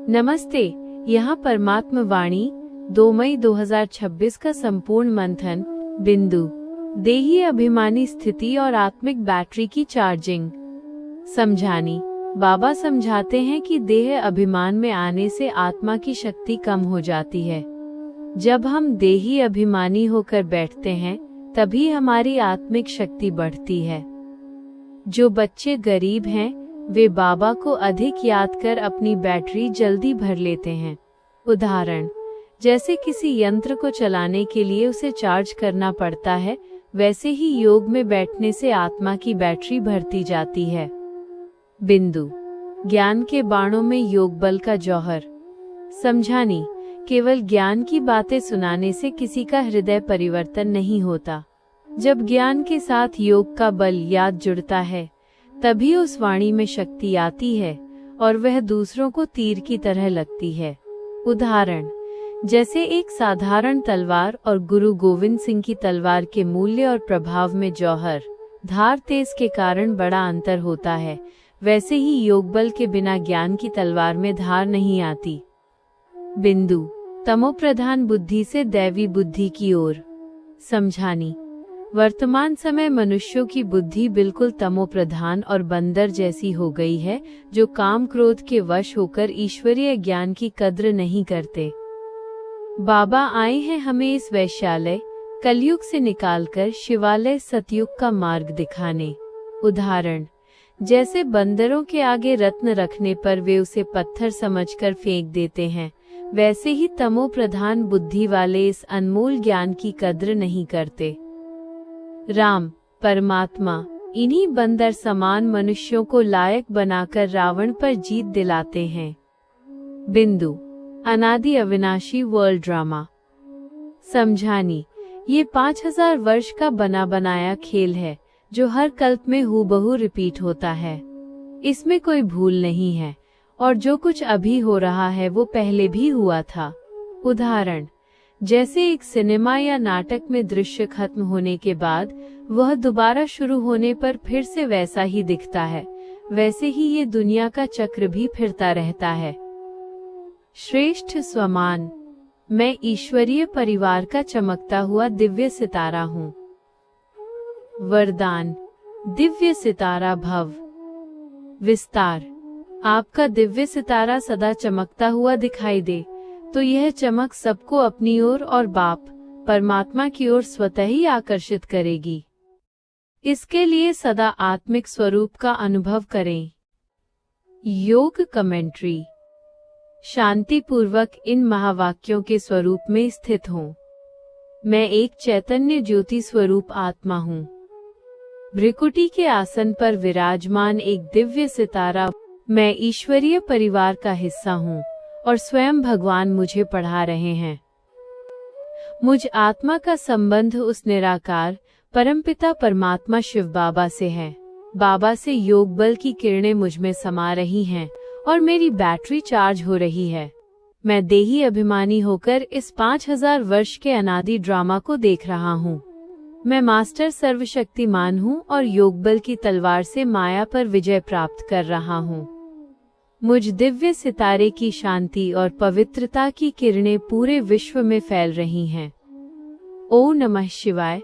नमस्ते। यहाँ परमात्मा वाणी 2 मई 2026 का संपूर्ण मंथन बिंदु देही अभिमानी स्थिति और आत्मिक बैटरी की चार्जिंग। समझानी। बाबा समझाते हैं कि देह अभिमान में आने से आत्मा की शक्ति कम हो जाती है। जब हम देही अभिमानी होकर बैठते हैं तभी हमारी आत्मिक शक्ति बढ़ती है। जो बच्चे गरीब हैं वे बाबा को अधिक याद कर अपनी बैटरी जल्दी भर लेते हैं। उदाहरण, जैसे किसी यंत्र को चलाने के लिए उसे चार्ज करना पड़ता है, वैसे ही योग में बैठने से आत्मा की बैटरी भरती जाती है। बिंदु ज्ञान के बाणों में योग बल का जौहर। समझानी। केवल ज्ञान की बातें सुनाने से किसी का हृदय परिवर्तन नहीं होता। जब ज्ञान के साथ योग का बल याद जुड़ता है तभी उस वाणी में शक्ति आती है और वह दूसरों को तीर की तरह लगती है। उदाहरण, जैसे एक साधारण तलवार और गुरु गोविंद सिंह की तलवार के मूल्य और प्रभाव में जौहर धार तेज के कारण बड़ा अंतर होता है, वैसे ही योग बल के बिना ज्ञान की तलवार में धार नहीं आती। बिंदु तमोप्रधान बुद्धि से दैवी बुद्धि की ओर। समझानी। वर्तमान समय मनुष्यों की बुद्धि बिल्कुल तमोप्रधान और बंदर जैसी हो गई है, जो काम क्रोध के वश होकर ईश्वरीय ज्ञान की कद्र नहीं करते। बाबा आए हैं हमें इस वैश्यालय कलयुग से निकालकर शिवालय सतयुग का मार्ग दिखाने। उदाहरण, जैसे बंदरों के आगे रत्न रखने पर वे उसे पत्थर समझकर फेंक देते हैं, वैसे ही तमोप्रधान बुद्धि वाले इस अनमोल ज्ञान की कद्र नहीं करते। राम परमात्मा इन्हीं बंदर समान मनुष्यों को लायक बनाकर रावण पर जीत दिलाते हैं। बिंदु अनादि अविनाशी वर्ल्ड ड्रामा। समझानी। ये 5000 वर्ष का बना बनाया खेल है जो हर कल्प में हूबहू रिपीट होता है। इसमें कोई भूल नहीं है और जो कुछ अभी हो रहा है वो पहले भी हुआ था। उदाहरण, जैसे एक सिनेमा या नाटक में दृश्य खत्म होने के बाद वह दोबारा शुरू होने पर फिर से वैसा ही दिखता है, वैसे ही ये दुनिया का चक्र भी फिरता रहता है। श्रेष्ठ स्वमान। मैं ईश्वरीय परिवार का चमकता हुआ दिव्य सितारा हूँ। वरदान दिव्य सितारा भव। विस्तार। आपका दिव्य सितारा सदा चमकता हुआ दिखाई दे तो यह चमक सबको अपनी ओर और बाप परमात्मा की ओर स्वतः ही आकर्षित करेगी। इसके लिए सदा आत्मिक स्वरूप का अनुभव करें। योग कमेंट्री। शांति पूर्वक इन महावाक्यों के स्वरूप में स्थित हूँ। मैं एक चैतन्य ज्योति स्वरूप आत्मा हूँ। भ्रिकुटी के आसन पर विराजमान एक दिव्य सितारा। मैं ईश्वरीय परिवार का हिस्सा हूँ और स्वयं भगवान मुझे पढ़ा रहे हैं। मुझ आत्मा का संबंध उस निराकार परमपिता परमात्मा शिव बाबा से है। बाबा से योग बल की किरणें मुझ में समा रही हैं और मेरी बैटरी चार्ज हो रही है। मैं देही अभिमानी होकर इस 5000 वर्ष के अनादि ड्रामा को देख रहा हूँ। मैं मास्टर सर्वशक्तिमान हूँ और योग बल की तलवार से माया पर विजय प्राप्त कर रहा हूँ। मुझ दिव्य सितारे की शांति और पवित्रता की किरणें पूरे विश्व में फैल रही हैं। ओम नमः शिवाय।